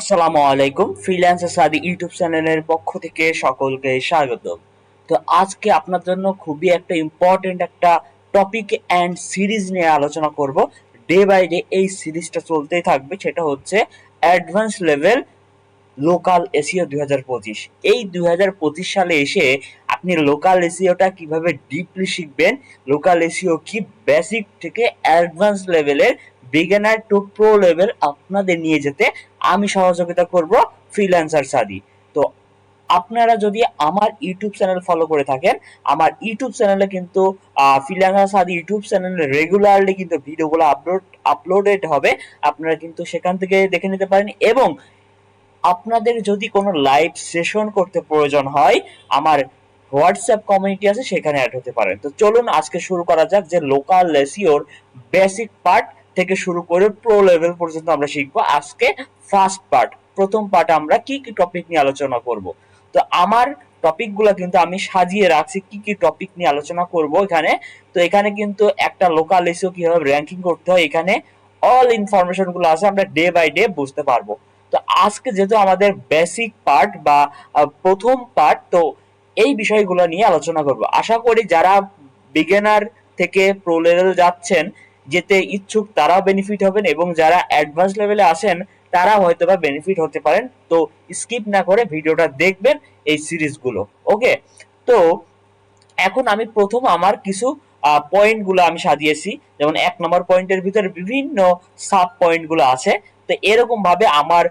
আসসালামু আলাইকুম, ফ্রিল্যান্সার সাদি ইউটিউব চ্যানেলের পক্ষ থেকে সকলকে স্বাগত। তো আজকে আপনার জন্য খুবই একটা ইম্পর্টেন্ট একটা টপিক অ্যান্ড সিরিজ নিয়ে আলোচনা করব। ডে বাই ডে এই সিরিজটা চলতেই থাকবে, সেটা হচ্ছে অ্যাডভান্স লেভেল লোকাল এসইও 2025। এই 2025 সালে এসে আপনি লোকাল এসইওটা কিভাবে ডিপলি শিখবেন, লোকাল এসইও কি বেসিক থেকে অ্যাডভান্স লেভেলের বিগিনার টু প্রো লেভেল আপনাদের নিয়ে যেতে আমি সহযোগিতা করব, ফ্রিল্যান্সার সাদি। তো আপনারা যদি আমার ইউটিউব চ্যানেল ফলো করে থাকেন, আমার ইউটিউব চ্যানেলে কিন্তু ফ্রিল্যান্সার সাদি ইউটিউব চ্যানেলে রেগুলারলি কিন্তু ভিডিওগুলো আপলোডেড হবে। আপনারা কিন্তু সেখান থেকে দেখে নিতে পারেন, এবং আপনাদের যদি কোনো লাইভ সেশন করতে প্রয়োজন হয়, আমার হোয়াটসঅ্যাপ কমিউনিটি আছে, সেখানে অ্যাড হতে পারেন। তো চলুন আজকে শুরু করা যাক, যে লোকাল এসইওর বেসিক পার্ট থেকে শুরু করে প্রো লেভেল পর্যন্ত আমরা শিখবো। আজকে ফার্স্ট পার্ট, প্রথম পার্ট আমরা কি কি টপিক নিয়ে আলোচনা করব। তো আমার টপিকগুলো কিন্তু আমি সাজিয়ে রাখছি কি কি টপিক নিয়ে আলোচনা করব এখানে। তো এখানে কিন্তু একটা লোকাল এসইও কিভাবে র্যাঙ্কিং করতে হয়, এখানে অল ইনফরমেশন গুলো আছে, আমরা ডে বাই ডে বুঝতে পারবো। তো আজকে যেহেতু আমাদের বেসিক পার্ট বা প্রথম পার্ট, তো এই বিষয়গুলো নিয়ে আলোচনা করব। আশা করি যারা বিগিনার থেকে প্রো লেভেল যাচ্ছেন, যেতে ইচ্ছুক, তারাও বেনিফিট হবেন, এবং যারা অ্যাডভান্স লেভেলে আসেন তারা হয়তো বা বেনিফিট হতে পারেন। তো স্কিপ না করে ভিডিওটা দেখবেন, এই সিরিজগুলো। ওকে, তো এখন আমি প্রথম আমার কিছু পয়েন্ট গুলো আমি সাজিয়েছি, যেমন 1 নম্বর পয়েন্টের ভিতরে বিভিন্ন সাব পয়েন্ট গুলো আছে। তো এরকম ভাবে আমার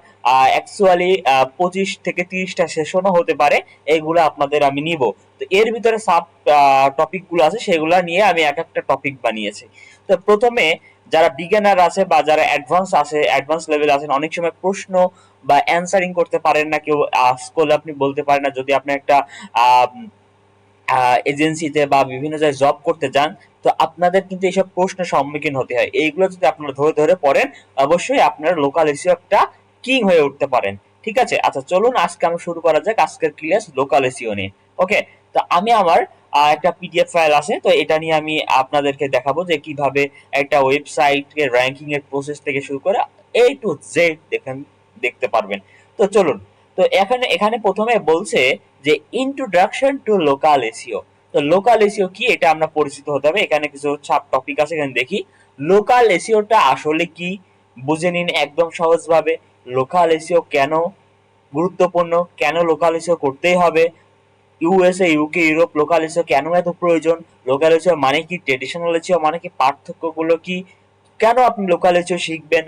অ্যাকচুয়ালি 25 থেকে 30টা সেশনও হতে পারে, এগুলো আপনাদের আমি নিব। তো এর ভিতরে সাব টপিক গুলো আছে, সেগুলো নিয়ে আমি এক একটা টপিক বানিয়েছি। তো প্রথমে যারা বিগিনার আছে বা যারা অ্যাডভান্স আছে, অ্যাডভান্স লেভেল আছেন, অনেক সময় প্রশ্ন বা অ্যান্সারিং করতে পারেন না, কেউ আস্ক করলে আপনি বলতে পারেন না, যদি আপনি একটা আহ এজেন্সিতে বা বিভিন্ন জায়গায় জব করতে যান, তো আপনাদের কিন্তু এইসব প্রশ্নের সম্মুখীন হতে হয়। এইগুলো যদি আপনারা ধরে ধরে পড়েন, অবশ্যই আপনারা লোকাল এসইও একটা কিং হয়ে উঠতে পারেন। ঠিক আছে, আচ্ছা চলুন আজকে আমরা শুরু করা যাক আজকের ক্লাস লোকাল এসইও নিয়ে। ওকে, তো আমি আমার একটা পিডিএফ ফাইল আছে, তো এটা নিয়ে আমি আপনাদেরকে দেখাবো যে কিভাবে একটা ওয়েবসাইটকে র্যাঙ্কিং এর প্রসেস থেকে শুরু করে A to Z দেখতে পারবেন। তো চলুন, তো এখানে এখানে প্রথমে বলছে যে ইন্ট্রোডাকশন টু লোকাল এসইও। তো লোকাল এসইও কি, এটা আমরা পরিচিত হতে হবে। এখানে কিছু সাব টপিক আছে, এখানে দেখি। লোকাল এসইওটা আসলে কি, বুঝে নিন একদম সহজভাবে। লোকাল এসইও কেন গুরুত্বপূর্ণ, কেন লোকাল এসইও করতেই হবে, USA, UK, Europe local SEO কেন এত প্রয়োজন, লোকাল এসইও মানে কি, ট্রেডিশনাল এসইও মানে কি, পার্থক্যগুলো কি, কেন আপনি লোকাল এসইও শিখবেন,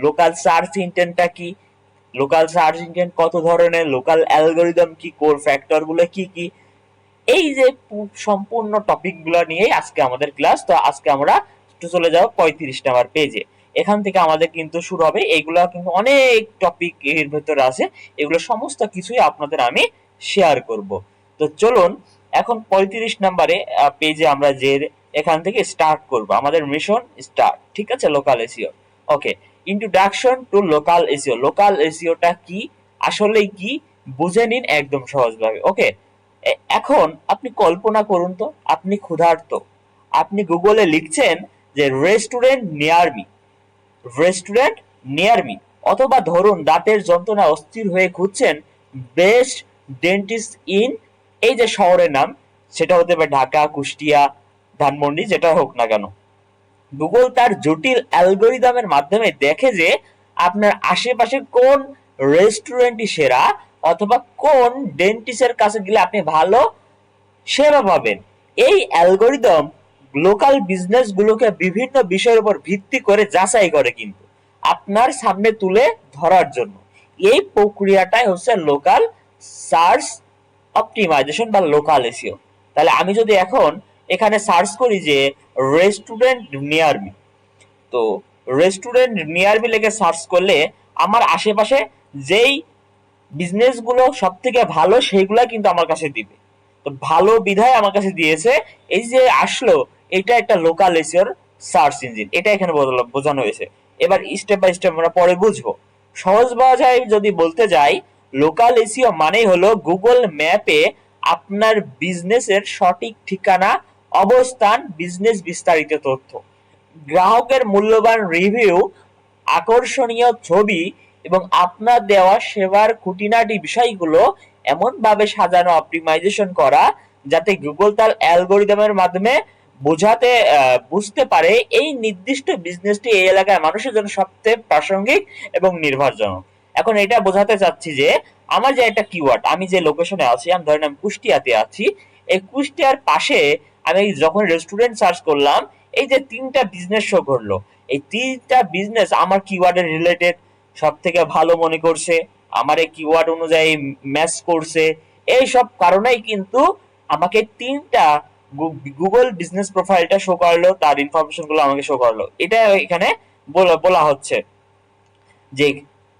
লোকাল সার্চ ইঞ্জিনটা কি, লোকাল সার্চ ইঞ্জিন কত ধরনের, লোকাল অ্যালগরিদম কি, কোর ফ্যাক্টর গুলো কি কি, এই যে সম্পূর্ণ টপিক গুলো নিয়েই আজকে আমাদের ক্লাস। তো আজকে আমরা চলে যাবো 35 নম্বর পেজে। এখান থেকে আমাদের কিন্তু শুরু হবে, এগুলো কিন্তু অনেক টপিক এর ভেতরে আছে, এগুলো সমস্ত কিছুই আপনাদের আমি শেয়ার করব। তো চলুন এখন 35 নম্বরে পেজে আমরা যে এখান থেকে স্টার্ট করব, আমাদের মিশন স্টার্ট। ঠিক আছে, local SEO. Okay, introduction to local SEO. Local এসইওটা কি, আসলেই কি, বুঝে নিন একদম সহজভাবে। ওকে, এখন আপনি কল্পনা করুন তো, আপনি ক্ষুধার্ত, আপনি গুগলে লিখছেন যে restaurant near me, restaurant near me, অথবা ধরুন দাঁতের যন্ত্রণা অস্থির হয়ে খুঁজছেন বেস্ট ডেন্টিস্ট ইন, এই যে শহরের নাম, সেটা হতে পারে ঢাকা, কুষ্টিয়া, ধানমন্ডি, যেটা হোক না কেন। গুগল তার জটিল অ্যালগোরিদমের মাধ্যমে দেখে যে আপনার আশেপাশে কোন রেস্টুরেন্টই সেরা, অথবা কোন ডেন্টিস্টের কাছে গেলে আপনি ভালো সেবা পাবেন। এই অ্যালগোরিদম লোকাল বিজনেস গুলোকে বিভিন্ন বিষয়ের উপর ভিত্তি করে যাচাই করে, কিন্তু আপনার সামনে তুলে ধরার জন্য। এই প্রক্রিয়াটাই হচ্ছে লোকাল সার্চ অপটিমাইজেশন বা লোকাল এসইও। তাহলে আমি যদি এখন এখানে সার্চ করি যে রেস্টুরেন্ট নিয়ার মি, তো রেস্টুরেন্ট নিয়ার মি লিখে সার্চ করলে আমার আশেপাশে যেই বিজনেস গুলো সব থেকে ভালো সেইগুলা কিন্তু আমার কাছে দিবে। তো ভালো বিধায় আমার কাছে দিয়েছে, এই যে আসলো, এটা একটা লোকাল এসিওর সার্চ ইঞ্জিন, এটা এখানে বোঝানো হয়েছে। এবার স্টেপ বাই স্টেপ আমরা পরে বুঝবো। সহজ ভাষায় যদি বলতে যাই, লোকাল এসিও মানে হলো গুগল ম্যাপে আপনার বিজনেসের সঠিক ঠিকানা, অবস্থান, বিজনেস বিস্তারিত তথ্য, গ্রাহকের মূল্যবান রিভিউ, আকর্ষণীয় ছবি এবং আপনার দেওয়া সেবার খুঁটিনাটি বিষয়গুলো এমন ভাবে সাজানো, অপটিমাইজেশন করা, যাতে গুগল তার অ্যালগোরিদমের মাধ্যমে বুঝতে পারে এই নির্দিষ্ট বিজনেসটি এই এলাকার মানুষের জন্য সবচেয়ে প্রাসঙ্গিক এবং নির্ভরজনক। এখন এটা বোঝাতে চাচ্ছি যে আমার যে একটা কিওয়ার্ড, আমি যে লোকেশনে আছি, আমি ধরেন আমি কুষ্টিয়াতে আছি, এই কুষ্টিয়ার পাশে আমি যখন রেস্টুরেন্ট সার্চ করলাম, এই যে 3টা বিজনেস শো করলো, এই 3টা বিজনেস আমার কিওয়ার্ডের রিলেটেড সব থেকে ভালো মনে করছে, আমার এই কিওয়ার্ড অনুযায়ী ম্যাচ করছে। এই সব কারণেই কিন্তু আমাকে 3টা গুগল বিজনেস প্রোফাইলটা শো করলো, তার ইনফরমেশন গুলো আমাকে শো করলো। এটা এখানে বলা হচ্ছে যে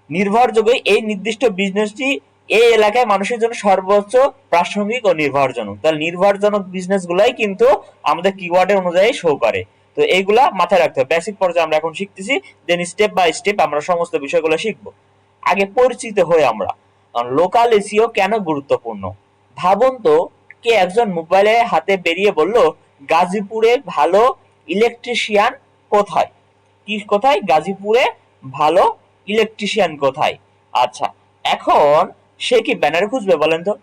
নির্ভরযোগ্য এই নির্দিষ্ট বিজনেসটি এই এলাকায় মানুষের জন্য সর্বোচ্চ প্রাসঙ্গিক ও নির্ভরজনক। তাহলে নির্ভরজনক বিজনেস গুলাই কিন্তু আমাদের কিওয়ার্ডের অনুযায়ী শো করে। তো এইগুলা মাথায় রাখতে হবে। বেসিক পর্যায়ে আমরা এখন শিখতেছি, দেন স্টেপ বাই স্টেপ আমরা সমস্ত বিষয়গুলো শিখবো। আগে পরিচিত হই আমরা। লোকাল এসইও কেন গুরুত্বপূর্ণ? ভাবুন তো, কে একজন মোবাইলে হাতে বেরিয়ে বলল গাজীপুরে ভালো ইলেকট্রিশিয়ান কোথায়? কি কোথায়? গাজীপুরে ভালো ইলেকট্রিশিয়ান কোথায়? আচ্ছা, এখন সে কি ব্যানারে খুঁজবে বলেন তো,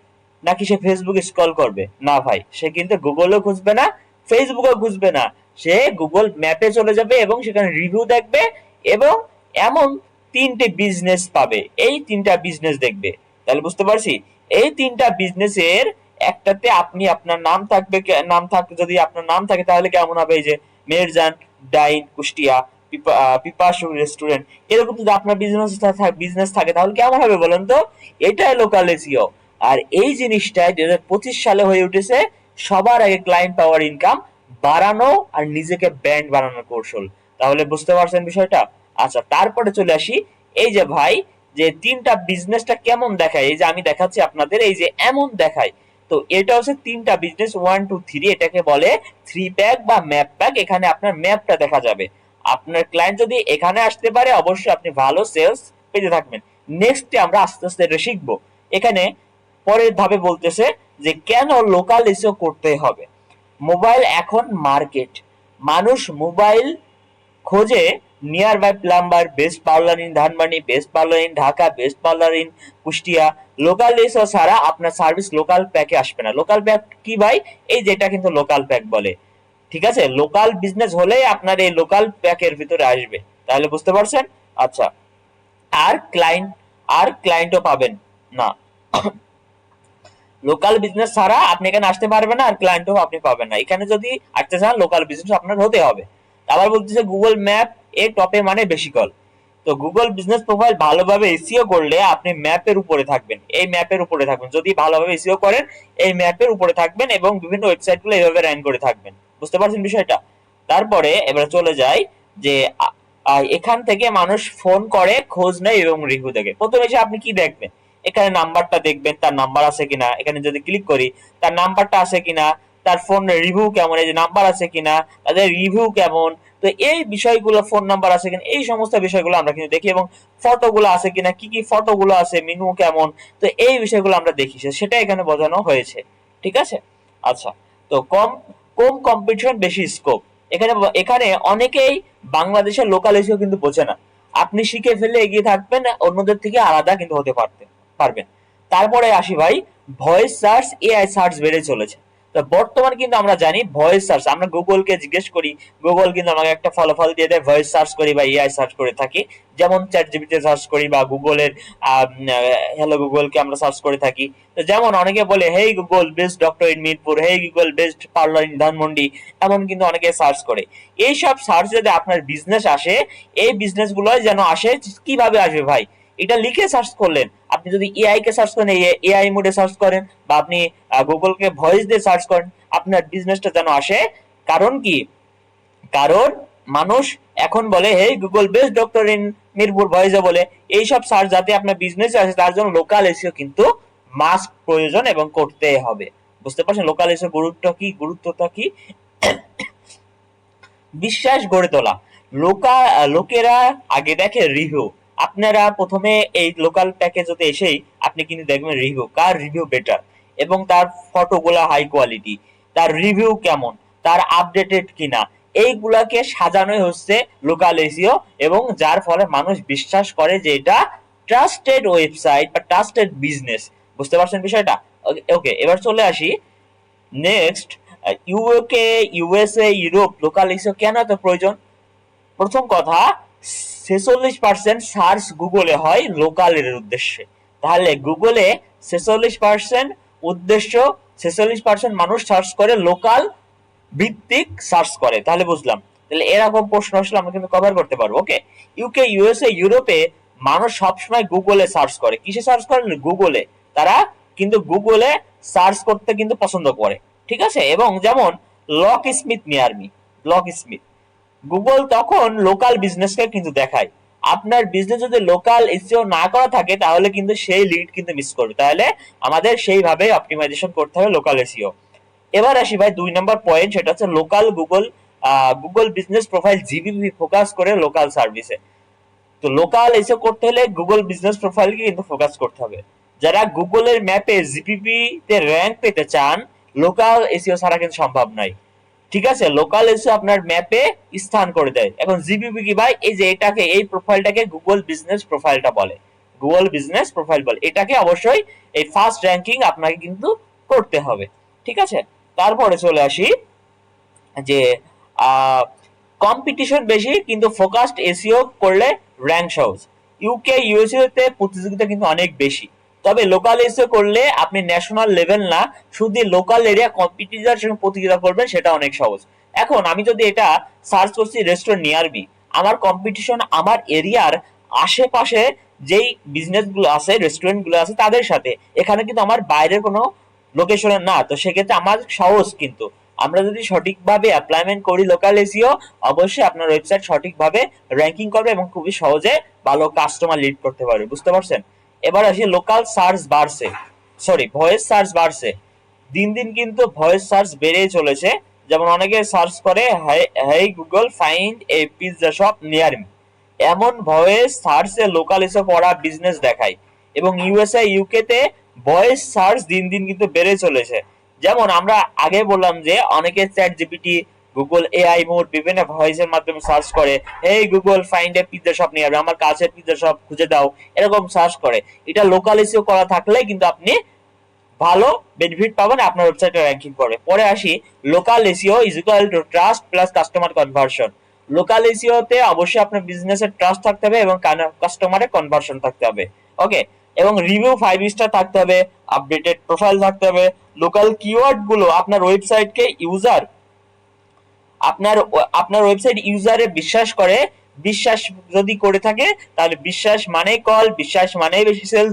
নাকি সে ফেসবুকে স্ক্রল করবে? না ভাই, সে কিন্তু গুগলেও খুঁজবে না, ফেসবুকেও খুঁজবে না, সে গুগল ম্যাপে চলে যাবে এবং সেখানে রিভিউ দেখবে এবং এমন 3টে বিজনেস পাবে, এই 3টা বিজনেস দেখবে। তাহলে বুঝতে পারছি, এই 3টা বিজনেসের একটাতে আপনি আপনার নাম থাকবে, যদি আপনার নাম থাকে তাহলে কেমন হবে? এই যে মেহেরজান ডাইন কুষ্টিয়া, পিপাসু রেস্টুরেন্ট, এরকম যদি আপনার বিজনেস থাকে তাহলে কেমন হবে বলেন তো? এটাই লোকাল এসইও। আর এই জিনিসটাই 2025 সালে হয়ে উঠেছে সবার আগে ক্লায়েন্ট পাওয়ার ইনকাম বাড়ানো আর নিজেকে ব্র্যান্ড বানানোর কৌশল। তাহলে বুঝতে পারছেন বিষয়টা? আচ্ছা, তারপরে চলে আসি, এই যে ভাই, যে 3টা বিজনেসটা কেমন দেখায়, এই যে আমি দেখাচ্ছি আপনাদের, এই যে এমন দেখায়। তো এটা হচ্ছে 3টা বিজনেস, 1 2 3, এটাকে বলে 3 প্যাক বা ম্যাপ প্যাক। এখানে আপনার ম্যাপটা দেখা যাবে। আপনার ক্লায়েন্ট যদি এখানে আসতে পারে, অবশ্যই আপনি ভালো সেলস পেতে থাকবেন। নেক্সটে আমরা আস্তে আস্তে এটা শিখবো। এখানে পরের ধাপে বলতেছে যে কেন লোকাল এসইও করতে হবে। মোবাইল এখন মার্কেট, মানুষ মোবাইল খোঁজে nearby plumber, best parlour in Dhanbari, best parlour in Dhaka, best parlour in Kushtia. Local SEO ছাড়া আপনার সার্ভিস লোকাল প্যাকে আসবে না। লোকাল প্যাক কি ভাই? এই যেটা কিন্তু লোকাল প্যাক বলে। ঠিক আছে, লোকাল বিজনেস হলেই আপনার এই লোকাল প্যাকের ভিতরে আসবে। তাহলে বুঝতে পারছেন? আচ্ছা, আর ক্লায়েন্টও পাবেন না। লোকাল বিজনেস ছাড়া আপনি এখানে আসতে পারবেন না, আর ক্লায়েন্টও আপনি পাবেন না। এখানে যদি আসতে চান, লোকাল বিজনেস আপনার হতে হবে। আবার বলতেছে গুগল ম্যাপ এর টপে মানে বেশি কল। তো গুগল বিজনেস প্রোফাইল ভালোভাবে এসইও করলে আপনি ম্যাপের উপরে থাকবেন, এই ম্যাপের উপরে থাকবেন। যদি ভালোভাবে এসইও করেন, এই ম্যাপের উপরে থাকবেন এবং বিভিন্ন ওয়েবসাইট গুলো এইভাবে র্যাঙ্ক করে থাকবেন। বুঝতে পারছেন বিষয়টা? তারপরে এবার চলে যাই যে এখান থেকে মানুষ ফোন করে, খোঁজ নেয় এবং রিভিউ দেখে। প্রথমে এসে আপনি কি দেখবেন? এখানে নাম্বারটা দেখবেন, তার নাম্বার আছে কিনা। এখানে যদি ক্লিক করি, তার নাম্বারটা আছে কিনা, তার ফোন রিভিউ কেমন, এই যে নাম্বার আছে কিনা, তাদের রিভিউ কেমন। তো এই বিষয়গুলো, ফোন নাম্বার আছে কিনা, এই সমস্ত বিষয়গুলো আমরা কিন্তু দেখি, এবং ফটোগুলো আছে কিনা, কি কি ফটোগুলো আছে, মেনু কেমন। তো এই বিষয়গুলো আমরা দেখি, সেটা এখানে বোঝানো হয়েছে। ঠিক আছে? আচ্ছা, তো কম কম্পিটিশন বেশি স্কোপ। এখানে এখানে অনেকেই বাংলাদেশের লোকাল এসেও কিন্তু বোঝে না। আপনি শিখে ফেলে এগিয়ে থাকবেন, অন্যদের থেকে আলাদা কিন্তু হতে পারবেন। তারপরে আসি ভাই, ভয়েস সার্চ, এআই সার্চ বেড়ে চলেছে। তো বর্তমানে কিন্তু আমরা জানি ভয়েস সার্চ, আমরা গুগলকে জিজ্ঞেস করি, গুগল কিন্তু আমাকে একটা ফলাফল দিয়ে দেয়। ভয়েস সার্চ করি বা এআই সার্চ করে থাকি, যেমন চ্যাট জিপিটি সার্চ করি বা গুগলের হ্যালো গুগলকে আমরা সার্চ করে থাকি। তো যেমন অনেকে বলে হেই Google best doctor in Mirpur, hey Google best parlour in Dhanmondi, এমন কিন্তু অনেকে সার্চ করে। এইসব সার্চ যদি আপনার বিজনেস আসে, এই বিজনেস গুলো যেন আসে, কিভাবে আসবে ভাই? এটা লিখে সার্চ করলেন। আপনি যদি এআই কে সার্চ করেন, এআই মোডে সার্চ করেন, বা আপনি গুগলকে ভয়েস দিয়ে সার্চ করেন, আপনার বিজনেসটা যেন আসে। কারণ কি? কারণ মানুষ এখন বলে hey Google best doctor in Mirpur, ভয়েসে বলে। এইসব সার্চ যাতে আপনার বিজনেসে আসে, তার জন্য লোকাল এসিও কিন্তু মাস্ক প্রয়োজন এবং করতে হবে। বুঝতে পারছেন লোকাল এসিও গুরুত্বটা কি? বিশ্বাস গড়ে তোলা। লোকেরা আগে দেখে রিভিউ। আপনারা প্রথমে এই লোকাল প্যাকেজতে এসেই আপনি কিন্তু দেখবেন রিভিউ, কার রিভিউ বেটার, এবং তার ফটোগুলা হাই কোয়ালিটি, তার রিভিউ কেমন, তার আপডেটেড কিনা, এইগুলাকে সাজানোই হচ্ছে লোকাল এসইও, এবং যার ফলে মানুষ বিশ্বাস করে যে এটা ট্রাস্টেড ওয়েবসাইট বা ট্রাস্টেড বিজনেস। বুঝতে পারছেন বিষয়টা? ওকে, এবার চলে আসি next. UK, USA, Europe local SEO কেন এত প্রয়োজন? প্রথম কথা, 46% সার্চ গুগলে হয় লোকালের উদ্দেশ্যে। তাহলে গুগলে 46% উদ্দেশ্য, 46% মানুষ সার্চ করে লোকাল ভিত্তিক সার্চ করে। তাহলে বুঝলাম, তাহলে এরকম প্রশ্ন আসলে আমরা কিন্তু কভার করতে পারবো। ওকে, ইউকে, ইউএসএ, ইউরোপে মানুষ সবসময় গুগলে সার্চ করে। কিসে সার্চ করে? গুগলে। তারা কিন্তু গুগলে সার্চ করতে কিন্তু পছন্দ করে। ঠিক আছে? এবং যেমন lock Smith near me, lock Smith, Google তখন লোকাল বিজনেসকে কিন্তু দেখায়। আপনার বিজনেস যদি লোকাল এসইও না করা থাকে তাহলে কিন্তু সেই লিড কিন্তু মিস করবে। তাহলে আমাদের সেইভাবে অপটিমাইজেশন করতে হবে লোকাল এসইও। এবার আসি ভাই 2 নম্বর পয়েন্ট, সেটা হচ্ছে local Google, Google business profile GBP focus করে লোকাল সার্ভিসে। তো লোকাল এসে করতে হলে গুগল বিজনেস প্রোফাইলকে কিন্তু ফোকাস করতে হবে। যারা গুগলের ম্যাপে জিপিপি তে র্যাঙ্ক পেতে চান, লোকাল এসইও ছাড়া কিন্তু সম্ভব নয়। ঠিক আছে? লোকাল এসে আপনার ম্যাপে স্থান করে দেয়। এখন জিপিপি কি ভাই? এই যে এটাকে, এই প্রোফাইলটাকে গুগল বিজনেস প্রোফাইলটা বলে, গুগল বিজনেস প্রোফাইল বলে। এটাকে অবশ্যই এই ফার্স্ট র্যাঙ্কিং আপনাকে কিন্তু করতে হবে। ঠিক আছে? তারপরে চলে আসি যে কম্পিটিশন বেশি কিন্তু ফোকাসড এসইও করলে র্যাঙ্ক সহজ। ইউকে, ইউএসএ তে প্রতিযোগিতা কিন্তু অনেক বেশি। তবে লোকাল এসইও করলে আপনি ন্যাশনাল লেভেল না, শুধু লোকাল এরিয়া কম্পিটিটরের সঙ্গে প্রতিযোগিতা করবেন, সেটা অনেক সহজ। এখন আমি যদি এটা সার্চ করছি রেস্টুরেন্ট নিয়ার মি, আমার কম্পিটিশন আমার এরিয়ার আশেপাশে যেই বিজনেস গুলো আছে, রেস্টুরেন্ট গুলো আছে তাদের সাথে। এখানে কিন্তু আমার বাইরের কোনো লোকেশনে না। তো সেক্ষেত্রে আমার সহজ, কিন্তু আমরা যদি সঠিকভাবে অ্যাপ্লাইমেন্ট করি লোকাল এসইও, অবশ্যই আপনার ওয়েবসাইট সঠিকভাবে র্যাঙ্কিং করবে এবং খুবই সহজে ভালো কাস্টমার লিড করতে পারবে। বুঝতে পারছেন? এবার আসি লোকাল সার্চ বাড়ছে, সরি ভয়েস সার্চ বাড়ছে। দিন দিন কিন্তু ভয়েস সার্চ বেড়েই চলেছে। যেমন অনেকে সার্চ করে হেই Google find a pizza shop near me, এমন ভয়েস সার্চে লোকাল এসে পড়া বিজনেস দেখায়। এবং ইউএসএ, ইউকে তে ভয়েস সার্চ দিন দিন কিন্তু বেড়ে চলেছে। যেমন আমরা আগে বললাম যে অনেকে chat GPT, Google AI mode বিভিন্ন ভয়েসের মাধ্যমে সার্চ করে, এই Google find a pizza shop near me, আমার কাছে পিৎজা শপ খুঁজে দাও, এরকম সার্চ করে। এটা লোকাল এসইও করা থাকলে কিন্তু আপনি ভালো বেনিফিট পাবেন, আপনার ওয়েবসাইটে র্যাঙ্কিং করে। পরে আসি local SEO is equal to trust plus customer conversion. Local SEO তে অবশ্যই আপনার বিজনেসের ট্রাস্ট থাকতে হবে এবং কাস্টমারের কনভার্সন থাকতে হবে। ওকে, এবং রিভিউ 5 স্টার থাকতে হবে, আপডেটেড প্রোফাইল থাকতে হবে। লোকাল কিওয়ার্ড গুলো আপনার ওয়েবসাইটকে ইউজার, আপনার আপনার ওয়েবসাইট ইউজারে বিশ্বাস করে, বিশ্বাস যদি করে থাকে তাহলে বিশ্বাস মানেই কল, বিশ্বাস মানেই বেশি সেলস,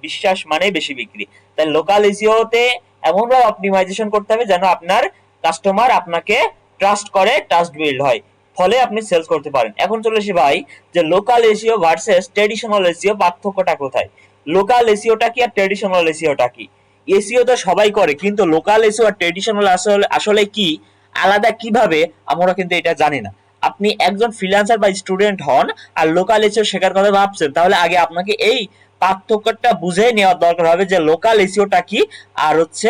বিশ্বাস মানেই বেশি বিক্রি। তাই লোকাল এসইও তে এমনভাবে অপটিমাইজেশন করতে হবে যেন আপনার কাস্টমার আপনাকে ট্রাস্ট করে, ট্রাস্ট বিল্ড হয়, ফলে আপনি সেলস করতে পারেন। এখন চলে আসি ভাই যে local SEO versus traditional SEO পার্থক্যটা কোথায়? লোকাল এসইওটা কি আর ট্রেডিশনাল এসইওটা কি? এসইও তো সবাই করে, কিন্তু লোকাল এসইও আর ট্রেডিশনাল আসলে আসলে কি, আলাদা কিভাবে, আমরা কিন্তু এটা জানি না। আপনি একজন ফ্রিল্যান্সার বা স্টুডেন্ট হন আর লোকাল এসইও শেখার কথা ভাবছেন, তাহলে আগে আপনাকে এই পার্থক্যটা বুঝে নেওয়ার দরকার হবে যে লোকাল এসইওটা কি আর হচ্ছে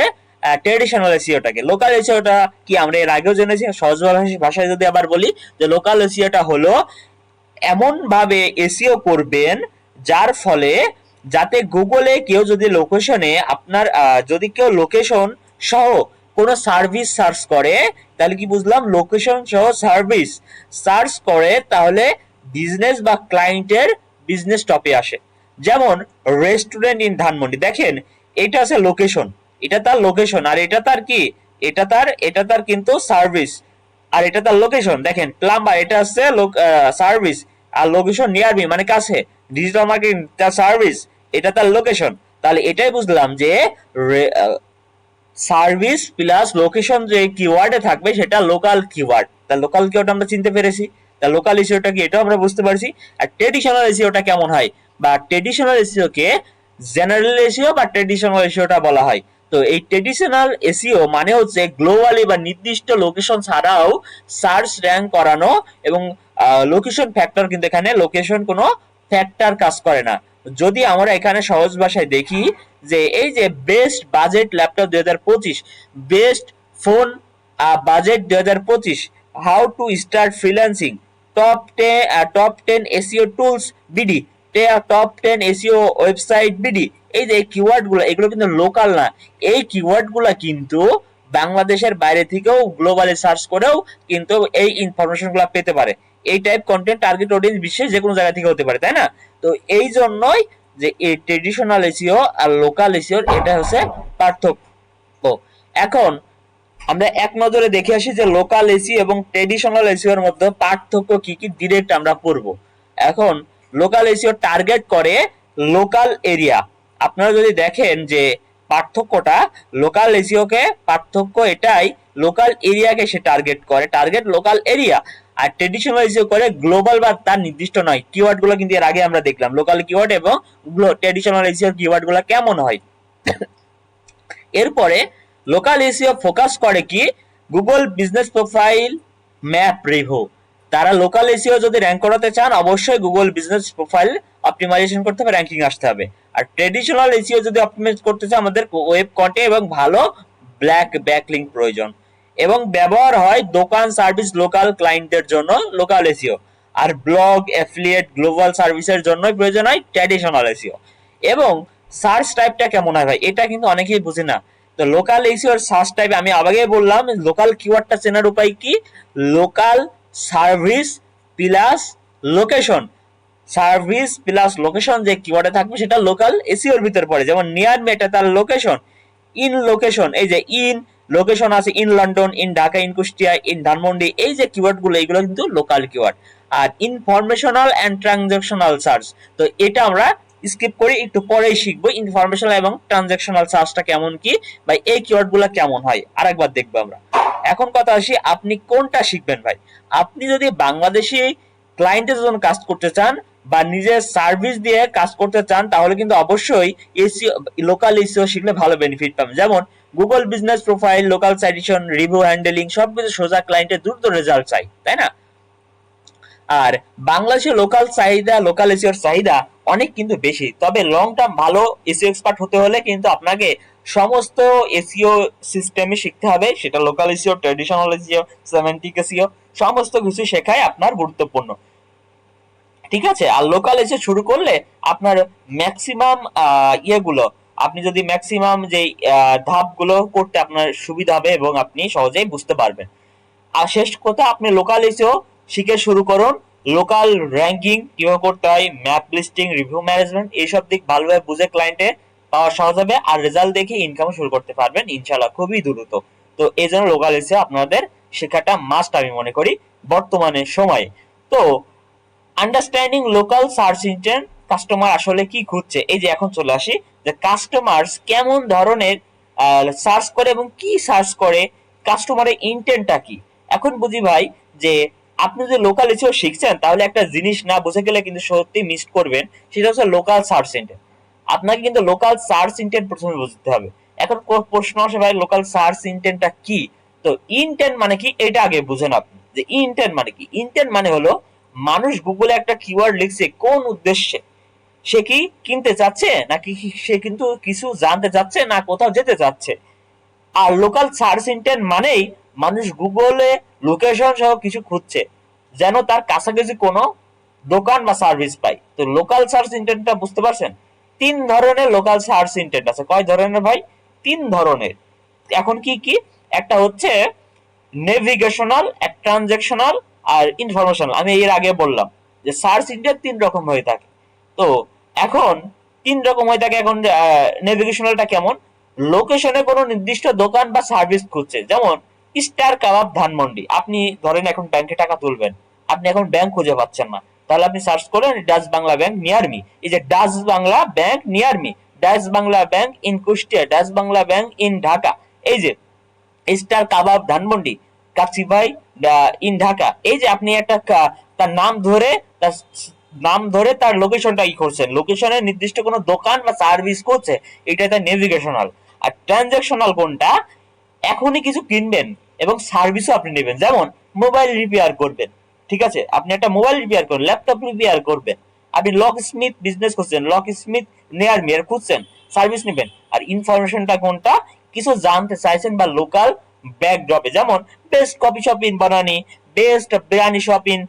ট্রেডিশনাল এসইওটাকে। লোকাল এসইওটা কি আমরা এর আগেও জেনেছি। সহজ ভাষায় যদি আবার বলি যে লোকাল এসইওটা হলো এমন ভাবে এসইও করবেন যার ফলে যাতে গুগলে কেউ যদি লোকেশনে আপনার যদি কেউ লোকেশন সহ কোনো সার্ভিস সার্চ করে, তাহলে কি বুঝলাম, লোকেশন সহ সার্ভিস সার্চ করে, তাহলে বিজনেস বা ক্লায়েন্টের বিজনেস টপে আসে। যেমন রেস্টুরেন্ট ইন ধানমন্ডি, দেখেন এটা আছে লোকেশন, এটা তার লোকেশন, আর এটা তার কি, এটা তার কিন্তু সার্ভিস, আর এটা তার লোকেশন। দেখেন প্লাম্বার, এটা হচ্ছে সার্ভিস, আর লোকেশন নিয়ার মি মানে কাছে। ডিজিটাল মার্কেটিং তার সার্ভিস, এটা তার লোকেশন। তাহলে এটাই বুঝলাম যে সার্ভিস প্লাস লোকেশন যে কিওয়ার্ডে থাকবে সেটা লোকাল কিওয়ার্ড। তা লোকাল কিওয়ার্ড আমরা চিনতে পেরেছি, তা লোকাল এসইওটা কি এটাও আমরা বুঝতে পারছি। আর ট্রেডিশনাল এসইওটা কেমন হয়, বা ট্রেডিশনাল এসইও কে জেনারেল এসইও বা ট্রেডিশনাল এসইওটা বলা হয়। তো এই ট্রেডিশনাল এসইও মানে হচ্ছে গ্লোবালি বা নির্দিষ্ট লোকেশন ছাড়াও সার্চ র্যাঙ্ক করানো, এবং লোকেশন ফ্যাক্টর, কিন্তু এখানে লোকেশন কোনো ফ্যাক্টর কাজ করে না। যদি আমরা এখানে সহজ ভাষায় দেখি যে এই যে best budget laptop 2025, best phone budget 2025, how to start freelancing, top 10 SEO tools BD, top 10 SEO website BD, এই যে কিওয়ার্ড গুলো এগুলো কিন্তু লোকাল না, এই কিওয়ার্ড গুলা কিন্তু বাংলাদেশের বাইরে থেকেও গ্লোবালি সার্চ করেও কিন্তু এই ইনফরমেশন গুলা পেতে পারে। এই টাইপ কন্টেন্ট টার্গেট অডিয়েন্স বিশ্বের যে কোনো জায়গা থেকে হতে পারে, তাই না? তো এই জন্যই যে এই ট্রেডিশনাল এসইও আর লোকাল এসইও এটা হচ্ছে পার্থক্য। এখন আমরা এক নজরে দেখে আসি যে লোকাল এসইও এবং ট্রেডিশনাল এসইও এর মধ্যে পার্থক্য কি কি ডিরেক্ট আমরা পড়ব। এখন লোকাল এসইও টার্গেট করে লোকাল এরিয়া। আপনারা যদি দেখেন যে পার্থক্যটা, লোকাল এসইও কে পার্থক্য এটাই, লোকাল এরিয়াকে সে টার্গেট করে, টার্গেট লোকাল এরিয়া। আর ট্রেডিশনাল এসইও করে গ্লোবাল বা তার নির্দিষ্ট নয়। কিওয়ার্ড গুলো কিন্তু এর আগে আমরা দেখলাম লোকাল কিওয়ার্ড এবং ট্রেডিশনাল এসইও কিওয়ার্ড গুলো কেমন হয়। এরপরে লোকাল এসইও ফোকাস করে কি Google business profile map review. তারা লোকাল এসইও যদি র্যাঙ্ক করাতে চান অবশ্যই গুগল বিজনেস প্রোফাইল অপটিমাইজেশন করতে হবে, র্যাঙ্কিং আসতে হবে। আর ট্রেডিশনাল এসইও যদি অপটিমাইজ করতে চান আমাদের ওয়েব কন্টেন্ট এবং ভালো ব্যাকলিংক প্রয়োজন, এবং ব্যবহার হয় দোকান সার্ভিস লোকাল ক্লায়েন্টদের জন্য লোকাল এসইও, আর ব্লগ অ্যাফিলিয়েট গ্লোবাল সার্ভিসের জন্যই প্রয়োজন হয় ট্র্যাডিশনাল এসইও। এবং সার্চ টাইপটা কেমন হয় ভাই, এটা কিন্তু অনেকেই বুঝে না। তো লোকাল এসইও সার্চ টাইপ আমি আগে বললাম, লোকাল কিওয়ার্ডটা চেনার উপায় কি, local service plus location, service plus location যে কিওয়ার্ডে থাকবে সেটা লোকাল এসইওর ভিতর পড়ে। যেমন নিয়ার মি এটা তার লোকেশন, ইন লোকেশন এই যে ইন লোকেশন আছে, in London, in Dhaka, in Kushtia, in Dhanmondi, এই যে কিওয়ার্ড গুলো এগুলো কিন্তু লোকাল কিওয়ার্ড। আর ইনফরমেশনাল এন্ড ট্রানজাকশনাল সার্চ, তো এটা আমরা স্কিপ করি, একটু পরেই শিখবো ইনফরমেশনাল এবং ট্রানজাকশনাল সার্চটা কেমন কি বা এই কিওয়ার্ড গুলো কেমন হয় আরেকবার দেখবো আমরা। এখন কথা আসি আপনি কোনটা শিখবেন ভাই। আপনি যদি বাংলাদেশি ক্লায়েন্টের জন্য কাজ করতে চান বা নিজের সার্ভিস দিয়ে কাজ করতে চান তাহলে কিন্তু অবশ্যই এসইও লোকাল এসইও শিখলে ভালো বেনিফিট পাবেন। যেমন Google business profile, local citation, review handling সবকিছু সোজা ক্লায়েন্টের দ্রুত রেজাল্ট চাই, তাই না? আর বাংলাদেশের লোকাল চাহিদা, লোকাল এসইওর চাহিদা অনেক কিন্তু বেশি, তবে লং টার্ম ভালো এসইও এক্সপার্ট হতে হলে কিন্তু আপনাকে সমস্ত এসইও সিস্টেমে শিখতে হবে, সেটা local SEO, traditional SEO, semantic SEO, সমস্ত কিছু শেখাই আপনার গুরুত্বপূর্ণ, ঠিক আছে? আর লোকাল এসে শুরু করলে আপনার ম্যাক্সিমাম ইয়েগুলো, আপনি যদি ম্যাক্সিমাম যে ধাপগুলো করতে আপনার সুবিধা হবে এবং আপনি সহজেই বুঝতে পারবেন। আর শেষ কথা, আপনি লোকাল এসেও শিখে শুরু করুন। লোকাল র্যাঙ্কিং কিভাবে করতে হয়, ম্যাপ লিস্টিং, রিভিউ ম্যানেজমেন্ট, এইসব দিক ভালোভাবে বুঝে ক্লায়েন্টে পাওয়া সহজ হবে, আর রেজাল্ট দেখে ইনকাম শুরু করতে পারবেন ইনশাল্লাহ খুবই দ্রুত। তো এই জন্য লোকাল এসে আপনাদের শেখাটা মাস্ট আমি মনে করি বর্তমানে সময়ে। তো understanding local search engine, customer আসলে কি খুঁজছে, এই যে এখন চলে আসি যে কাস্টমার কেমন ধরনের সার্চ করে এবং কি সার্চ করে, কাস্টমারের ইন্টেন্টটা কি। এখন বুঝি ভাই যে আপনি যদি লোকাল এসেও শিখছেন তাহলে একটা জিনিস না বুঝে গেলে কিন্তু সত্যি মিস করবেন, সেটা হচ্ছে লোকাল সার্চ ইন্টেন্ট। আপনাকে কিন্তু লোকাল সার্চ ইন্টেন্ট প্রথমে বুঝতে হবে। এখন প্রশ্ন আসে ভাই লোকাল সার্চ ইন্টেন্টটা কি, তো ইন্টেন্ট মানে কি এটা আগে বুঝেন আপনি, যে ইন্টেন্ট মানে কি। ইন্টেন্ট মানে হলো মানুষ গুগলে একটা কিওয়ার্ড লিখছে কোন উদ্দেশ্যে, সে কি কিনতে চাচ্ছে নাকি সে কিন্তু কিছু জানতে চাচ্ছে না কোথাও যেতে চাচ্ছে। আর লোকাল সার্চ ইন্টেন্ট মানেই মানুষ গুগলে লোকেশন সহ কিছু খুঁজছে যেন তার কাছাকাছি কোনো দোকান বা সার্ভিস পায়। তো লোকাল সার্চ ইন্টেন্টটা বুঝতে পারছেন? তিন ধরনের লোকাল সার্চ ইন্টেন্ট আছে। কয় ধরনের ভাই? তিন ধরনের। এখন কি কি? একটা হচ্ছে নেভিগেশনাল, ট্রানজেকশনাল আর ইনফরমেশনাল। আমি এর আগে বললাম যে সার্চ ইঞ্জিন তিন রকম হয়ে থাকে। তো এখন তিন রকম হয়ে থাকে। এখন নেভিগেশনালটা কেমন, লোকেশনে কোনো নির্দিষ্ট দোকান বা সার্ভিস খুঁজছে, যেমন স্টার কাবাব ধানমন্ডি। আপনি ধরেন এখন ব্যাংকে টাকা তুলবেন, আপনি এখন ব্যাংক খুঁজে পাচ্ছেন না, তাহলে আপনি সার্চ করেন Dutch Bangla bank near me. এই যে Dutch Bangla bank near me, Dutch Bangla bank in Kushtia, Dutch Bangla bank in Dhaka, এই যে স্টার কাবাব ধানমন্ডি, কাচ্চি ভাই ইন ঢাকা। এই যে আপনি একটা তার নাম ধরে তার লোকেশনটা ই করছেন, লোকেশনের নির্দিষ্ট কোনো দোকান বা সার্ভিস করছে, এটা তার নেভিগেশনাল। আর ট্রানজাকশনাল কোনটা, এখনই কিছু কিনবেন এবং সার্ভিসও আপনি নেবেন, যেমন মোবাইল রিপেয়ার করবেন, ঠিক আছে? আপনি একটা মোবাইল রিপেয়ার করবেন, ল্যাপটপ রিপেয়ার করবেন, আপনি লক স্মিথ বিজনেস করছেন, লক স্মিথ নিয়ার মি এর খুঁজছেন, সার্ভিস নেবেন। আর ইনফরমেশনটা কোনটা, কিছু জানতে চাইছেন বা লোকাল ব্যাকড্রপে, যেমন best coffee shop in Banani, best biryani shop in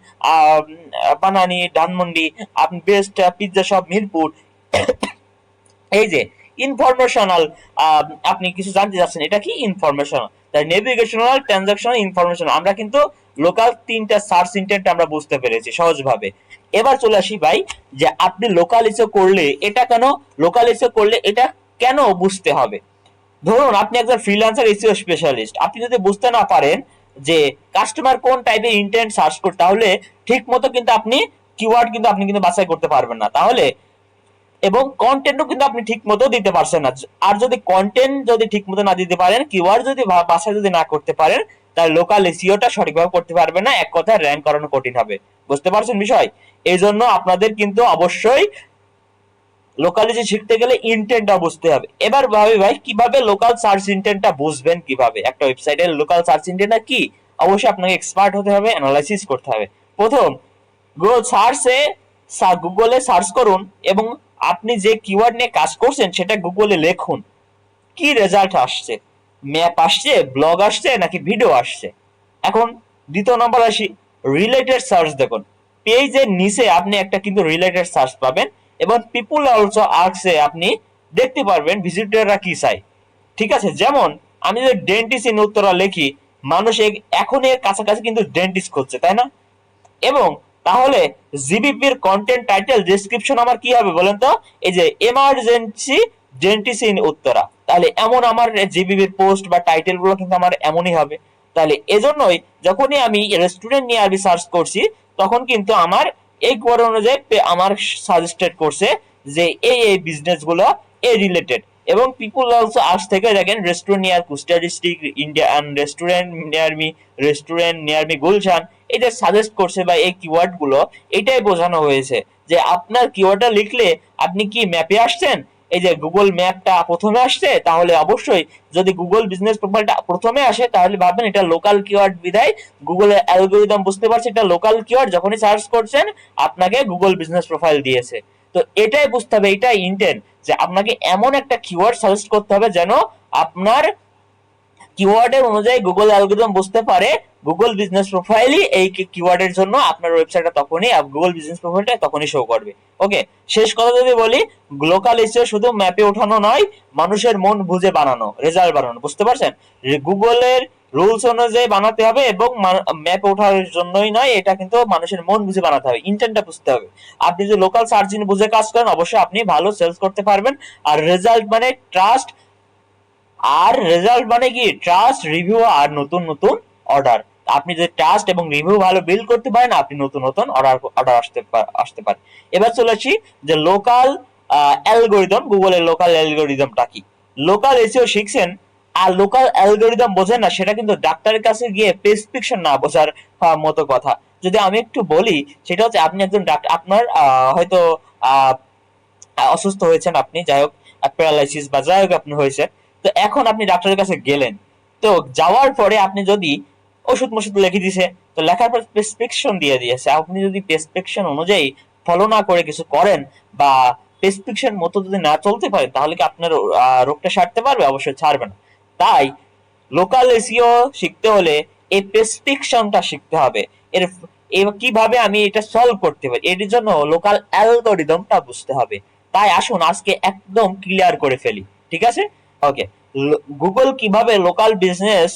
Banani Dhanmondi, আপনি বেস্ট পিৎজা শপ মিরপুর। এই যে ইনফরমেশনাল, আপনি কিছু জানতে চাচ্ছেন, এটা কি ইনফরমেশনাল, তাই নেভিগেশনাল, ট্রানজাকশনাল, ইনফরমেশনাল। আমরা কিন্তু লোকাল তিনটা সার্চ ইন্টেন্ট আমরা বুঝতে পেরেছি সহজভাবে। এবার চলে আসি ভাই, যে আপনি লোকাল এসে করলে এটা কেন, লোকাল এসে করলে এটা কেন বুঝতে হবে। ধরুন আপনি একজন ফ্রিল্যান্সার এসইও স্পেশালিস্ট, আপনি যদি বুঝতে না পারেন যে কাস্টমার কোন টাইপের ইন্টেন্ট সার্চ করতে, তাহলে ঠিক মতো কিন্তু আপনি কিওয়ার্ড কিন্তু আপনি কিন্তু বাছাই করতে পারবেন না, তাহলে এবং কন্টেন্টও কিন্তু আপনি ঠিক মতো দিতে পারছেন না। আর যদি কন্টেন্ট যদি ঠিক মতো না দিতে পারেন, কিওয়ার্ড যদি বাছাই যদি না করতে পারেন, তাহলে লোকাল এসইওটা সঠিকভাবে করতে পারবে না, এক কথায় র্যাঙ্ক করানো কঠিন হবে। বুঝতে পারছেন বিষয়? এই জন্য আপনাদের কিন্তু অবশ্যই লোকালিটি শিখতে গেলে ইন্টেন্টটা বুঝতে হবে। এবার ভাবি ভাই, কিভাবে লোকাল সার্চ ইন্টেন্টটা বুঝবেন, কিভাবে একটা ওয়েবসাইটের লোকাল সার্চ ইন্টেন্টটা কি। অবশ্যই আপনাকে এক্সপার্ট হতে হবে, অ্যানালাইসিস করতে হবে। প্রথম, গুগলে সার্চ করুন এবং আপনি যে কিওয়ার্ড নিয়ে কাজ করছেন সেটা গুগলে লিখুন, কি রেজাল্ট আসছে, ম্যাপ আসছে, ব্লগ আসছে, নাকি ভিডিও আসছে। এখন দ্বিতীয় নম্বর আসি, রিলেটেড সার্চ দেখুন, পেজের নিচে আপনি একটা কিন্তু রিলেটেড সার্চ পাবেন, এবং পিপুল অলসো আস্কে আপনি দেখতে পারবেন ভিজিটররা কি চায়। ঠিক আছে, যেমন আমি যদি ডেন্টিস্ট ইন উত্তরা লিখি, মানুষ এখন এর কাছাকাছি কিন্তু ডেন্টিস্ট খুঁজছে, তাই না? এবং তাহলে জিবিপির কন্টেন্ট টাইটেল ডেসক্রিপশন আমার কি হবে বলেন তো, এই যে এমার্জেন্সি ডেন্টিস্ট ইন উত্তরা, তাহলে এমন আমার জিবিপির পোস্ট বা টাইটেল গুলো কিন্তু আমার এমনই হবে। তাহলে এজন্যই যখনই আমি রেস্টুরেন্ট নিয়ে আরবি সার্চ করছি, তখন কিন্তু আমার এই কোড অনুযায়ী আমার সাজেস্টেড করছে যে এই বিজনেস গুলো এই রিলেটেড। এবং পিপুল অলসো আজ থেকে দেখেন restaurant near Kushtia district, Indian restaurant near me Gulshan, এটা সাজেস্ট করছে বা এই কিওয়ার্ড গুলো এটাই বোঝানো হয়েছে যে আপনার কিওয়ার্ডটা লিখলে আপনি কি ম্যাপে আসছেন, এই যে গুগল ম্যাপটা প্রথমে আসছে, তাহলে অবশ্যই যদি গুগল বিজনেস প্রোফাইলটা প্রথমে আসে তাহলে ভাববেন এটা লোকাল কিওয়ার্ড, বিধায় গুগলের অ্যালগোরিদম বুঝতে পারছে এটা লোকাল কিওয়ার্ড, যখনই সার্চ করছেন আপনাকে গুগল বিজনেস প্রোফাইল দিয়েছে। তো এটাই বুঝতে হবে, এটাই ইন্টেন্ট, যে আপনাকে এমন একটা কিওয়ার্ড সাজেস্ট করতে হবে যেন আপনার কিওয়ার্ডের অনুযায়ী গুগল অ্যালগরিদম বুঝতে পারে গুগল বিজনেস প্রোফাইলই এই কিওয়ার্ডের জন্য আপনার ওয়েবসাইটটা তখনই গুগল বিজনেস প্রোফাইলটা তখনই শো করবে। ওকে, শেষ কথা যদি বলি, লোকাল এসইও শুধু ম্যাপে ওঠানো নয়, মানুষের মন বুঝে বানানো, রেজাল্ট বানানো। বুঝতে পারছেন? গুগলের রুলস অনুযায়ী বানাতে হবে, এবং ম্যাপে ওঠার জন্যই নয়, এটা কিন্তু মানুষের মন বুঝে বানাতে হবে, ইন্টেন্টটা বুঝতে হবে। আপনি যদি লোকাল সার্চ ইঞ্জিন বুঝে কাজ করেন, অবশ্যই আপনি ভালো সেলস করতে পারবেন। আর রেজাল্ট মানে ট্রাস্ট, আর রেজাল্ট মানে কি ট্রাস্ট, রিভিউ আর নতুন নতুন অর্ডার। আপনি যদি ট্রাস্ট এবং রিভিউ ভালো বিল্ড করতে পারেন, আপনি নতুন নতুন অর্ডার আসতে পারে। এবার চলে আসি যে লোকাল অ্যালগোরিদম, গুগলের লোকাল অ্যালগোরিদমটা কি। লোকাল এসইও শিখছেন আর লোকাল অ্যালগোরিদম বোঝেন না, সেটা কিন্তু ডাক্তারের কাছে গিয়ে প্রেসক্রিপশন না বোঝার মতো কথা। যদি আমি একটু বলি, সেটা হচ্ছে আপনি একজন ডাক্তার, আপনার হয়তো আহ অসুস্থ হয়েছেন আপনি, যাই হোক প্যারালাইসিস বা যাই হোক আপনি হয়েছে, তো এখন আপনি ডাক্তারের কাছে গেলেন, তো যাওয়ার পরে আপনি যদি ওষুধ মষুধ লিখে দিয়েছে, তো লেখার পর প্রেসক্রিপশন দিয়ে দিয়েছে, আপনি যদি প্রেসক্রিপশন অনুযায়ী ফলো না করে কিছু করেন বা প্রেসক্রিপশন মতো যদি না চলতে পারে, তাহলে কি আপনার রোগটা সারতে পারবে? অবশ্যই ছাড়বে না। তাই লোকাল এসইও শিখতে হলে এই প্রেসক্রিপশনটা শিখতে হবে। এর কিভাবে আমি এটা সলভ করতে পারি, এর জন্য লোকাল অ্যালগরিদমটা বুঝতে হবে। তাই আসুন আজকে একদম ক্লিয়ার করে ফেলি, ঠিক আছে? ওকে, গুগল কিভাবে লোকাল বিজনেস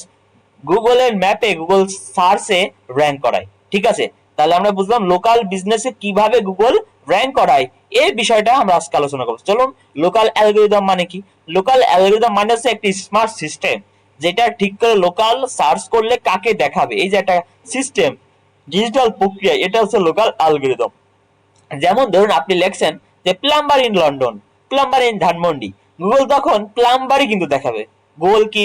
গুগলের ম্যাপে, গুগল সার্চে র্যাঙ্ক করায়, ঠিক আছে? তাহলে আমরা বুঝলাম লোকাল বিজনেসে কিভাবে গুগল র্যাঙ্ক করায়, এই বিষয়টা আমরা আজকে আলোচনা করবো। চলুন, লোকাল অ্যালগরিদম মানে কি। লোকাল অ্যালগরিদম মানে হচ্ছে একটি স্মার্ট সিস্টেম, যেটা ঠিক করে লোকাল সার্চ করলে কাকে দেখাবে, এই যে একটা সিস্টেম, ডিজিটাল প্রক্রিয়া, এটা হচ্ছে লোকাল অ্যালগরিদম। যেমন ধরুন আপনি লেখছেন যে plumber in London, plumber in Dhanmondi, Google তখন প্লাম্বারই কিন্তু দেখাবে। গুগল কি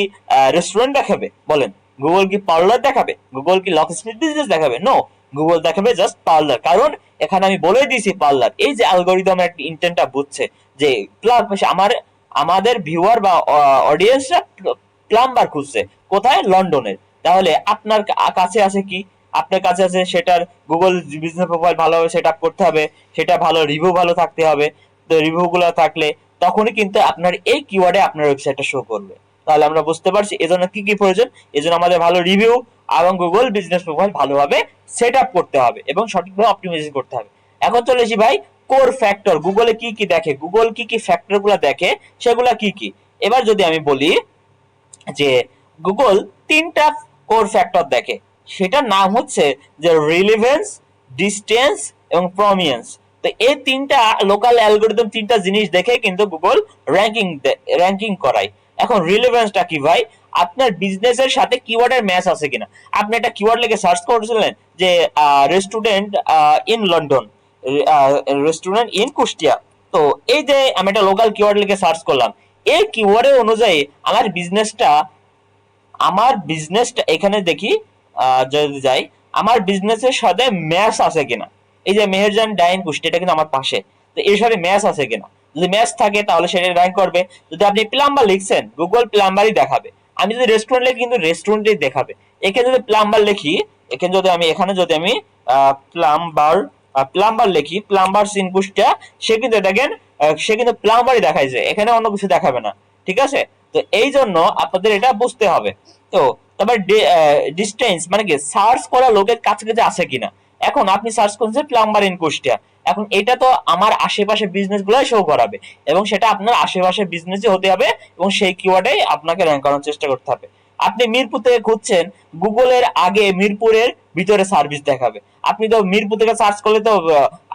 রেস্টুরেন্ট দেখাবে বলেন? গুগল কি পার্লার দেখাবে? গুগল কি লকস্মিথ বিজনেস দেখাবে? নো, গুগল দেখাবে জাস্ট পার্লার। কারণ এখানে আমি বলে দিয়েছি পার্লার। এই যে অ্যালগরিদমের ইন্টেন্টটা বুঝছে যে আমাদের ভিউয়ার বা অডিয়েন্সরা প্লাম্বার খুঁজছে কোথায়, লন্ডনের। তাহলে আপনার কাছে আছে কি, আপনার কাছে আছে সেটার গুগল বিজনেস প্রোফাইল ভালোভাবে সেট আপ করতে হবে, সেটা ভালো রিভিউ ভালো থাকতে হবে। তো রিভিউ গুলো থাকলে তখনই কিন্তু আপনার এই কিওয়ার্ডে আপনার ওয়েবসাইটটা শো করবে। তাহলে আমরা বুঝতে পারছি এজন্য কি কি প্রয়োজন। এজন্য আমাদের ভালো রিভিউ, এবং গুগল বিজনেস প্রোফাইল ভালোভাবে সেট আপ করতে হবে এবং সঠিকভাবে অপটিমাইজেশন করতে হবে। এখন চলে এসি ভাই কোর ফ্যাক্টর, গুগলে কি কি দেখে, গুগল কি কি ফ্যাক্টর গুলা দেখে, সেগুলা কি কি। এবার যদি আমি বলি যে গুগল তিনটা কোর ফ্যাক্টর দেখে, সেটার নাম হচ্ছে যে রিলেভেন্স, ডিস্টেন্স এবং প্রমিনেন্স। তো এই তিনটা লোকাল অ্যালগোরিদম তিনটা জিনিস দেখে কিন্তু গুগল র্যাঙ্কিং করায়। এখন রিলেভেন্সটা কি ভাই, আপনার বিজনেসের সাথে কিওয়ার্ডের ম্যাচ আছে কিনা। আপনি একটা কিওয়ার্ড লিখে সার্চ করেছিলেন যে restaurant in London, restaurant in Kushtia. তো এই যে আমি একটা লোকাল কিওয়ার্ড লিখে সার্চ করলাম, এই কিওয়ার্ডের অনুযায়ী আমার বিজনেসটা এখানে দেখি, যদি যাই আমার বিজনেসের সাথে ম্যাচ আছে কিনা। এই যে মেহেরজান ডাইন কুষ্টি, এটা কিন্তু আমার পাশে, তো এর সাথে ম্যাচ আছে কিনা। যদি ম্যাচ থাকে তাহলে সেটা র্যাঙ্ক করবে। যদি আপনি প্লাম্বার লিখছেন, গুগল প্লাম্বারই দেখাবে। আমি যদি রেস্টুরেন্ট লিখি, কিন্তু রেস্টুরেন্টই দেখাবে। এখানে যদি প্লাম্বার লিখি, এখানে যদি আমি প্লাম্বার প্লাম্বার লিখি, প্লাম্বার সিন কুষ্টিয়া, সে কিন্তু দেখেন সে কিন্তু প্লাম্বারই দেখাইছে, এখানে অন্য কিছু দেখাবে না। ঠিক আছে, তো এই জন্য আপনাদের এটা বুঝতে হবে। তো তারপর ডিস্টেন্স মানে কি, সার্চ করা লোকের কাছাকাছি আছে কিনা। এখন আপনি সার্চ করছেন প্লাম্বার ইন কুষ্টিয়া, এখন এটা তো আমার আশেপাশে বিজনেস গুলাই শো করাবে, এবং সেটা আপনার আশেপাশে বিজনেসই হতে হবে, এবং সেই কিওয়ার্ডে আপনাকে র্যাঙ্ক করার চেষ্টা করতে হবে। আপনি মিরপুর থেকে খুঁজছেন, গুগলের আগে মিরপুরের ভিতরে সার্ভিস দেখাবে। আপনি তো মিরপুর থেকে সার্চ করলে তো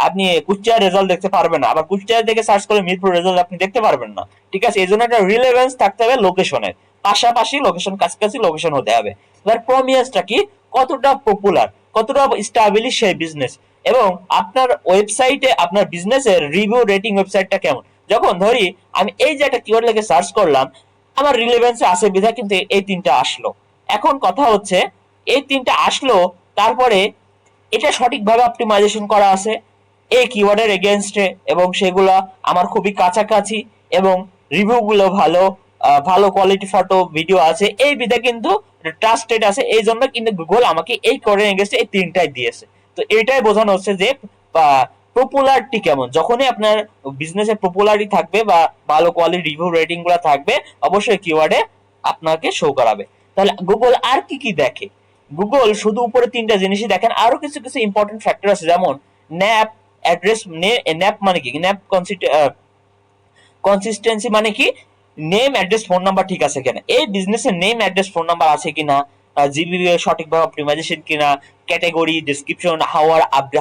আপনি কুষ্টিয়ার রেজাল্ট দেখতে পারবেন না, আবার কুষ্টিয়া থেকে সার্চ করে মিরপুর রেজাল্ট আপনি দেখতে পারবেন না। ঠিক আছে, এই জন্য একটা রিলেভেন্স থাকতে হবে লোকেশনের, পাশাপাশি লোকেশন, কাছাকাছি লোকেশন হতে হবে। এবার প্রমিনেন্সটা কি, কতটা পপুলার, কতটা স্টাবলিশ সেই বিজনেস, এবং আপনার ওয়েবসাইটে আপনার বিজনেসের রিভিউ রেটিং ওয়েবসাইটটা কেমন। যখন ধরি আমি এই যে একটা কিওয়ার্ড লিখে সার্চ করলাম, আমার রিলেভেন্সে আছে বিধায় কিন্তু এই তিনটা আসলো। এখন কথা হচ্ছে, এই তিনটা আসলো, তারপরে এটা সঠিকভাবে অপটিমাইজেশন করা আছে এই কিওয়ার্ডের এগেইনস্টে, এবং সেগুলো আমার খুবই কাছাকাছি, এবং রিভিউ গুলো ভালো, ভালো কোয়ালিটি ফটো ভিডিও আছে, এই বিধে কিন্তু ট্রাস্টেড আছে। এই জন্য কিন্তু গুগল আমাকে এই কিওয়ার্ডের এগেইনস্টে এই তিনটাই দিয়েছে। তো এটাই বোঝানো হচ্ছে যে পপুলারিটি কেমন। যখনই আপনার বিজনেসের পপুলারিটি থাকবে বা ভালো কোয়ালিটি রিভিউ রেটিং গুলো থাকবে, অবশ্যই কিওয়ার্ডে আপনাকে শো করাবে। তাহলে গুগল আর কি কি দেখে, গুগল শুধু উপরে তিনটা জিনিসই দেখেন, আরো কিছু কিছু ইম্পর্টেন্ট ফ্যাক্টর আছে, যেমন ন্যাপ অ্যাড্রেস। ন্যাপ মানে কি, ন্যাপ কনসিস্টেন্সি মানে কি, নেম অ্যাড্রেস ফোন নাম্বার ঠিক আছে কিনা, এই বিজনেসের নেম অ্যাড্রেস ফোন নাম্বার আছে কিনা, জিবি সঠিকভাবে অপটিমাইজেশন কিনা, ক্যাটাগরি ডেসক্রিপশন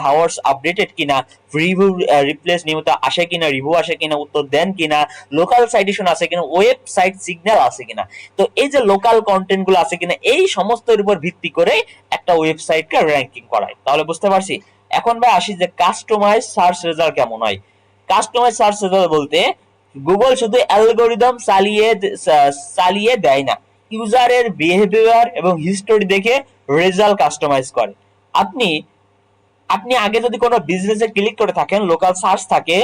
হাওয়ার্স আপডেটেড কিনা, রিভিউ রিপ্লেস নিয়মিত আসে কিনা, রিভিউ আসে কিনা, উত্তর দেন কিনা, লোকাল সাইটেশন আছে কিনা, ওয়েবসাইট সিগন্যাল আছে কিনা। তো এই যে লোকাল কন্টেন্ট গুলো আছে কিনা, এই সমস্তের উপর ভিত্তি করে একটা ওয়েবসাইটকে র্যাঙ্কিং করায়। তাহলে বুঝতে পারছি। এখন ভাই আসি যে কাস্টমাইজ সার্চ রেজাল্ট কেমন হয়। কাস্টমাইজ সার্চ রেজাল্ট বলতে গুগল শুধু অ্যালগোরিদম চালিয়ে দেয় না, ইউজারের বিহেভিয়ার এবং হিস্টোরি দেখে রেজাল্ট কাস্টমাইজ করে। আপনি আপনি আগে যদি কোনো বিজনেসে ক্লিক করে থাকেন, লোকাল সার্চ থাকে,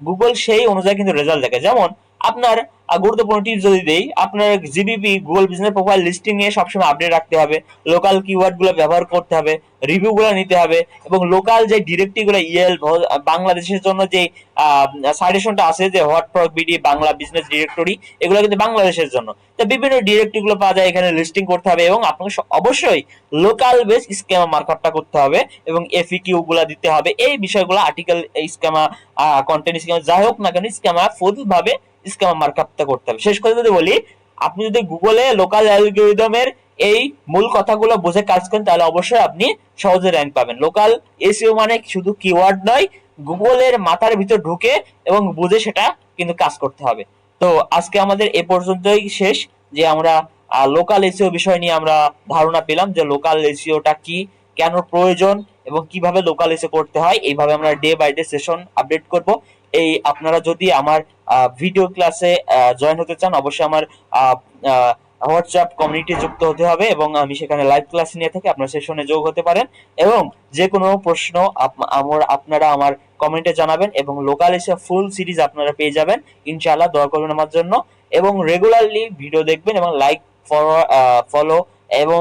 গুগল সেই অনুযায়ী কিন্তু রেজাল্ট দেখে। যেমন আপনার গুরুত্বপূর্ণ টিপস যদি দেই, আপনার GBP Google business profile listing নিয়ে সবসময় আপডেট রাখতে হবে, লোকাল কিওয়ার্ড গুলো ব্যবহার করতে হবে, রিভিউ গুলো নিতে হবে, এবং লোকাল যে ডিরেক্টরি গুলো বাংলাদেশের জন্য যে সাজেশনটা আছে যে what for BD Bangla business directory, এগুলো কিন্তু বাংলাদেশের জন্য। তো বিভিন্ন ডিরেক্টরি গুলো পাওয়া যায়, এখানে লিস্টিং করতে হবে, এবং আপনাকে অবশ্যই লোকাল বেস স্কেমা মার্কআপটা করতে হবে, এবং এফিকিউ গুলা দিতে হবে। এই বিষয়গুলো আর্টিকেল স্কেমা, কন্টেন্ট স্কেমা, যাই হোক না কেন, স্কেমা ফুল ভাবে স্কেমা মার্কআপটা করতে হবে। শেষ করে যদি বলি, আপনি যদি গুগলে লোকাল অ্যালগরিদমের এই মূল কথাগুলো বুঝে কাজ করেন, তাহলে অবশ্যই আপনি সহজে র্যাঙ্ক পাবেন। লোকাল এসইও মানে শুধু কিওয়ার্ড নয়, গুগলের মাথার ভিতর ঢুকে এবং বুঝে সেটা কিন্তু কাজ করতে হবে। তো আজকে আমাদের এ পর্যন্তই শেষ, যে আমরা লোকাল এসইও বিষয় নিয়ে আমরা ধারণা পেলাম যে লোকাল এসইওটা কি, কেন প্রয়োজন, এবং কিভাবে লোকাল এসইও করতে হয়। এইভাবে আমরা day by day session update করব। এই আপনারা যদি আমার ভিডিও ক্লাসে জয়েন হতে চান, অবশ্যই আমার হোয়াটসঅ্যাপ কমিউনিটি যুক্ত হতে হবে, এবং আমি সেখানে লাইভ ক্লাস নিয়ে থাকি, আপনারা সেশনে যোগ হতে পারেন, এবং যে কোনো প্রশ্ন আপনারা আমার কমেন্টে জানাবেন, এবং লোকাল এসে ফুল সিরিজ আপনারা পেয়ে যাবেন ইনশাআল্লাহ। দোয়া করবেন আমার জন্য, এবং রেগুলারলি ভিডিও দেখবেন, এবং লাইক ফলো এবং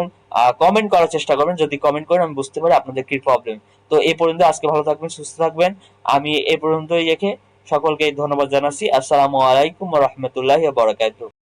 কমেন্ট করার চেষ্টা করবেন। যদি কমেন্ট করেন আমি বুঝতে পারি আপনাদের কি প্রবলেম। তো এই পর্যন্ত, আজকে ভালো থাকবেন, সুস্থ থাকবেন। আমি এই পর্যন্তই রেখে সকলকে ধন্যবাদ জানাচ্ছি। আসসালামু আলাইকুম ওয়া রাহমাতুল্লাহি ওয়া বারাকাতুহু।